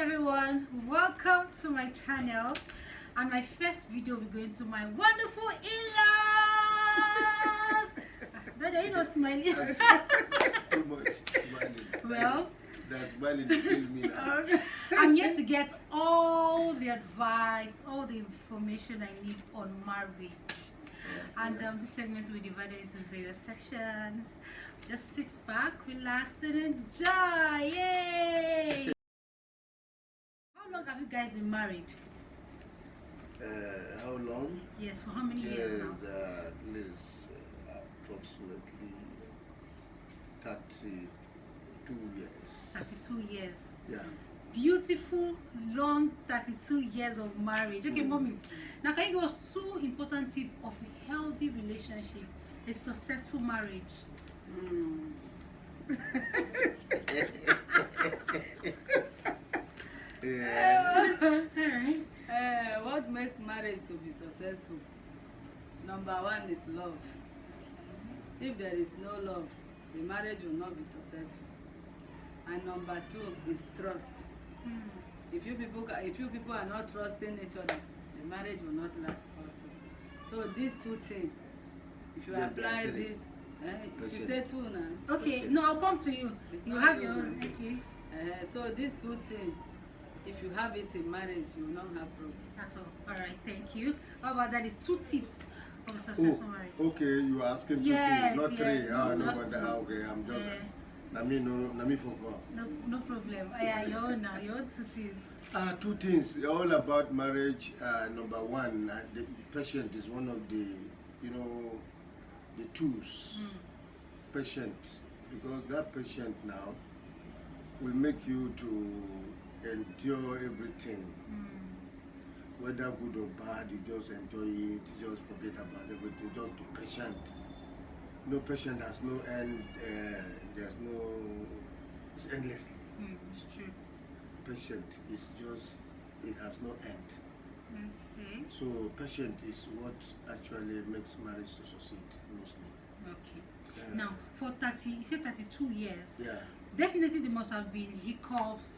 everyone, welcome to my channel. And my first video we're going to my wonderful in-laws. Daddy, are you not smiling? Too much smiling. Well, that smiling kills me now. I'm here to get all the advice, all the information I need on marriage. And this segment will be divided into various sections. Just sit back, relax, and enjoy. Yay! How long have you guys been married? How long? Yes, for how many years now? At least approximately 32 years. 32 years. Yeah. Beautiful, long 32 years of marriage. Okay, mommy. Now, can you give us two important tips of a healthy relationship, a successful marriage? What makes marriage to be successful? Number one is love. If there is no love, the marriage will not be successful. And number two is trust. If you people are not trusting each other, the marriage will not last also. So these two things, if you apply this, she said two now. Okay, no, I'll come to you. You have your own. Thank you. So these two things, if you have it in marriage, you will not have problem. At all. All right, thank you. How about that? The two tips of a successful marriage. Okay, you are asking Yes, two, not three. no, No, just but, two. okay, I'm just. Nami forgot. No problem. Yeah, your own now. Your own two tips. Two things. All about marriage. Number one, the patient is one of the, the tools. Patient, because that patient now will make you to endure everything. Whether good or bad, you just enjoy it, just forget about everything, just be patient. No patient has no end, there's no, it's endlessly. It's true. Patient is just, it has no end. Okay. So patient is what actually makes marriage to succeed mostly. Okay. Now, for 32 years, Yeah. definitely there must have been hiccups,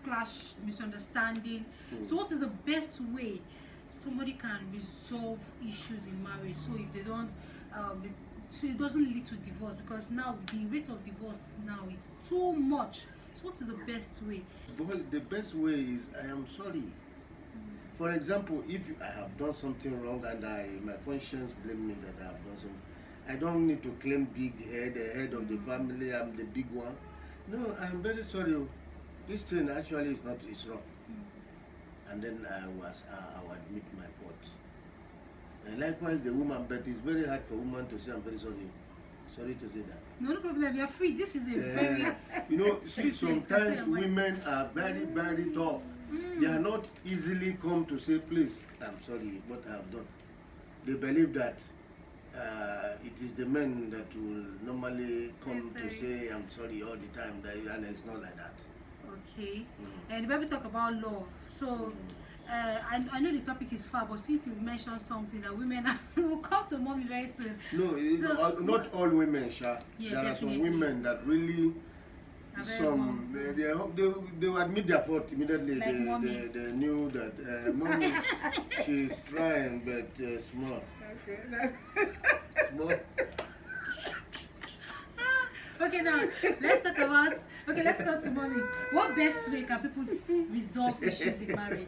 clash, misunderstanding. So what is the best way somebody can resolve issues in marriage so they don't so it doesn't lead to divorce? Because now the rate of divorce now is too much. So what is the best way? Well, the best way is I am sorry. For example, if I have done something wrong and my conscience blame me that I have done something, I don't need to claim big head, the head of the family, I'm the big one. No, I'm very sorry. This thing actually is wrong. And then I will admit my fault. And likewise the woman, but it's very hard for woman to say I'm very sorry. Sorry to say that. No problem, you're free. This is a very see, sometimes women are very, very tough. They are not easily come to say, please, I'm sorry what I have done. They believe that it is the men that will normally come to say I'm sorry all the time, and it's not like that. Okay. And the Bible talk about love. So I know the topic is far, but since you mentioned something that women will come to mommy very soon. No, not all women, Sha. Yeah, there definitely. are some women that really they will admit their fault immediately. Like they knew that mommy, she's trying, but small. Okay. Small. Okay, now let's talk about. Okay, let's go to mommy. What best way can people resolve issues in marriage?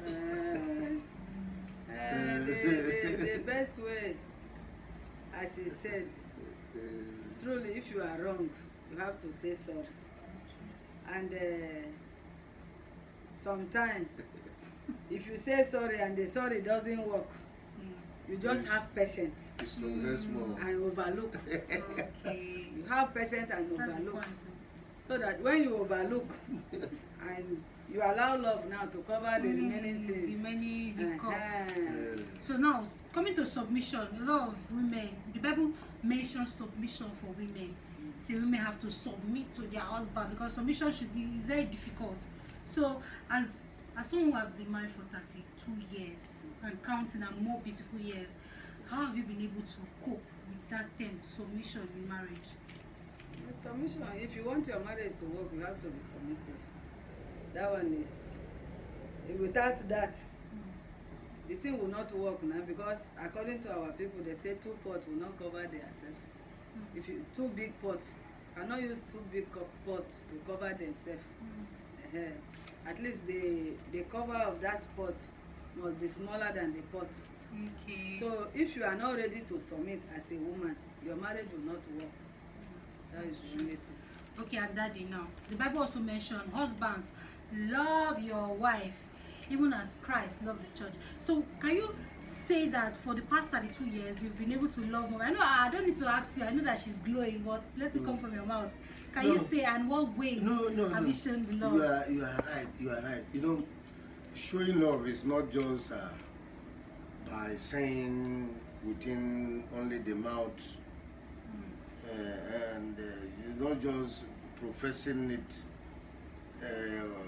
The best way, as he said, truly, if you are wrong, you have to say sorry. And sometimes, if you say sorry and the sorry doesn't work, you just have patience and overlook. Okay. You have patience and That's the overlook. point. So that when you overlook and you allow love now to cover the remaining The things. many hiccups. Uh-huh. So now, coming to submission, a lot of women, the Bible mentions submission for women. Say women have to submit to their husband because submission is very difficult. So as someone who has been married for 32 years and counting and more beautiful years, how have you been able to cope with that term, submission in marriage? Submission, if you want your marriage to work, you have to be submissive. That one is without that, the thing will not work now, because according to our people, they say 2 pots will not cover themselves. If you 2 big pots, cannot use 2 big pots to cover themselves. At least the cover of that pot must be smaller than the pot. Okay. So if you are not ready to submit as a woman, your marriage will not work. That is the only thing. Okay, and daddy, now the Bible also mentioned husbands, love your wife even as Christ loved the church. So can you say that for the past 32 years you've been able to love more? I know I don't need to ask you, I know that she's glowing, but let it come from your mouth. Can you say, and what ways have you shown the love? You are right. You know, showing love is not just by saying within only the mouth, and you're not just professing it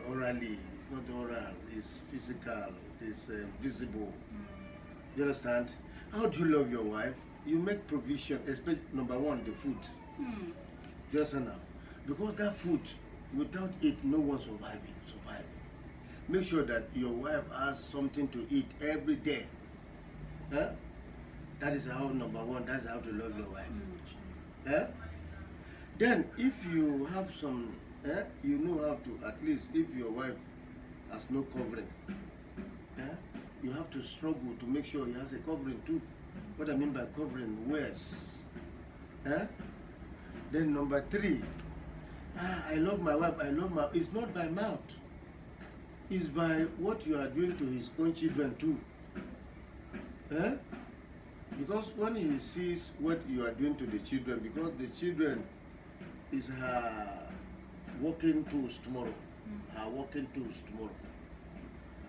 orally. It's not oral, it's physical, it's visible. You understand? How do you love your wife? You make provision, especially number one, the food. You understand now? Because that food, without it, no one survive. Make sure that your wife has something to eat every day. Huh? That is how, number one, that's how to love your wife. Then, if you have some, you know how to, at least if your wife has no covering, you have to struggle to make sure he has a covering too. What I mean by covering, wears. Then number 3, I love my wife, it's not by mouth. It's by what you are doing to his own children too. Because when he sees what you are doing to the children, because the children is her working tools tomorrow.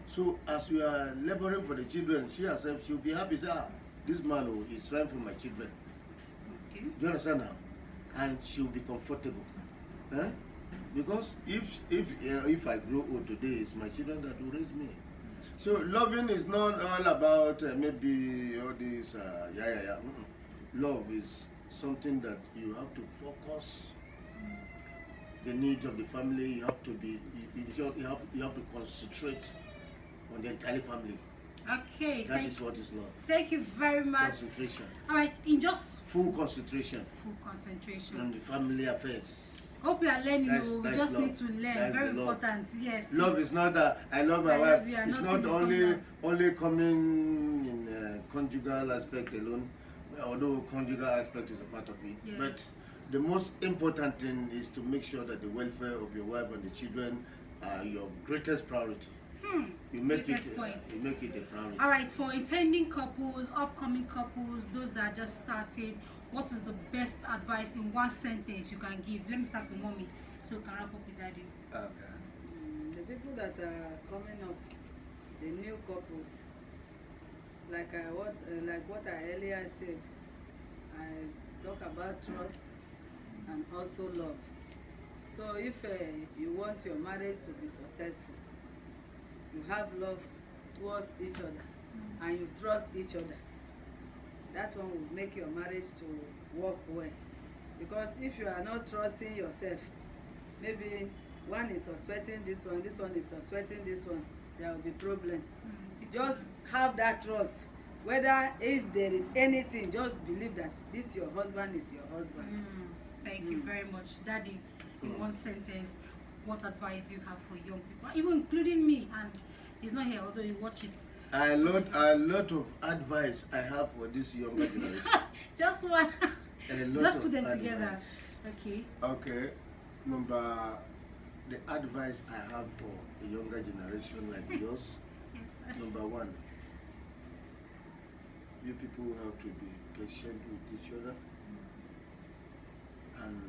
So as you are laboring for the children, she herself, she'll be happy, say, this man is trying for my children. Okay. Do you understand now? And she'll be comfortable. Because if I grow old today, it's my children that will raise me. So loving is not all about maybe all this, Love is something that you have to focus the needs of the family. You have to be, you have to concentrate on the entire family. Okay. That is what is love. Thank you very much. Concentration. All right, in just Full concentration concentration. on the family affairs. Hope you are learning. We That's just love. need to learn. That's Very the love. important. Yes. Love is not that I love my I wife. love you, and It's nothing not is coming out. only coming in conjugal aspect alone, although conjugal aspect is a part of it. Yes. But the most important thing is to make sure that the welfare of your wife and the children are your greatest priority. You make it a priority. All right, for intending couples, upcoming couples, those that just started, what is the best advice in one sentence you can give? Let me start from mommy, so we can wrap up with daddy. Okay. The people that are coming up, the new couples, like what I earlier said, I talk about trust and also love. So if you want your marriage to be successful, you have love towards each other and you trust each other, that one will make your marriage to work well. Because if you are not trusting yourself, maybe one is suspecting this one is suspecting this one, there will be problem. Just have that trust. Whether if there is anything, just believe that this your husband is your husband. Thank you very much, daddy. In one sentence, what advice do you have for young people, even including me? And he's not here, although you watch it. A lot of advice I have for this younger generation. Just one. Just put them advice. together. Okay. Okay. The advice I have for a younger generation like yours, number 1, you people have to be patient with each other, and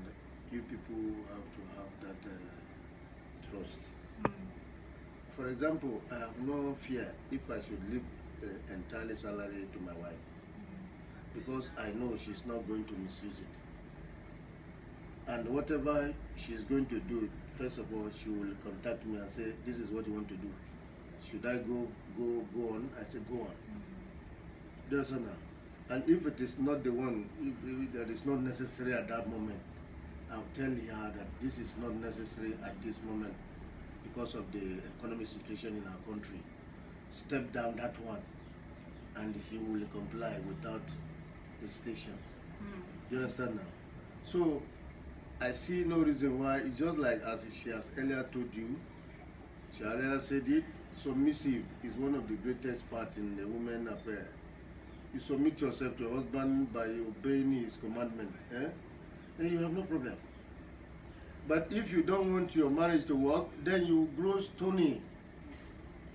you people have to have that trust. For example, I have no fear if I should leave the entire salary to my wife, because I know she's not going to misuse it. And whatever she's going to do, first of all, she will contact me and say, this is what you want to do. Should I go on? I say, go on. There's now. And if it is not the one, if that is not necessary at that moment, I'll tell her that this is not necessary at this moment, because of the economic situation in our country, step down that one, and he will comply without hesitation. Do you understand now? So I see no reason why. It's just like as she has earlier told you, she has earlier said it, submissive is one of the greatest parts in the woman affair. You submit yourself to your husband by obeying his commandment, then you have no problem. But if you don't want your marriage to work, then you grow stony.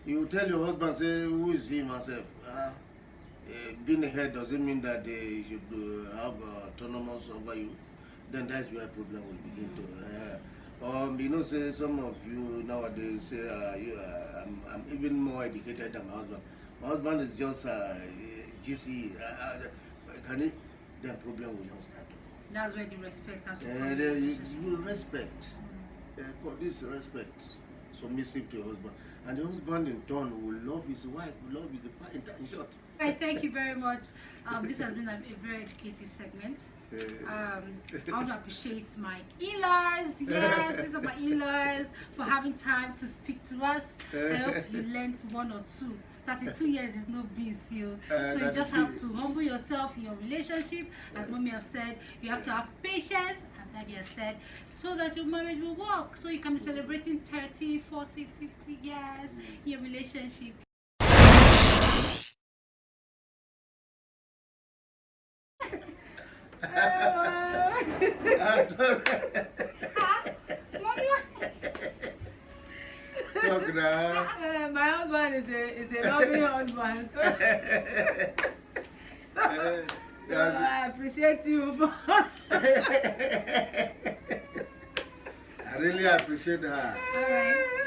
You tell your husband, say, who is he myself? Being a head doesn't mean that they should have autonomous over you. Then that's where problem will begin to. You know, say some of you nowadays say, I'm even more educated than my husband. My husband is just GC. Can it? Then problem will just start. That's where the respect has to come. You respect. This respect. Submissive to your husband. And the husband in turn will love his wife, will love his in short. Right, thank you very much. This has been a very educative segment. I want to appreciate my in-laws. Yes, these are my in-laws for having time to speak to us. I hope you learned one or two. 32 years is no big deal. So you just have to humble yourself in your relationship. As Mommy have said, you have to have patience. And Daddy has said, so that your marriage will work. So you can be celebrating 30, 40, 50 years in your relationship. My husband is a loving husband. So I appreciate you. I really appreciate her. All right.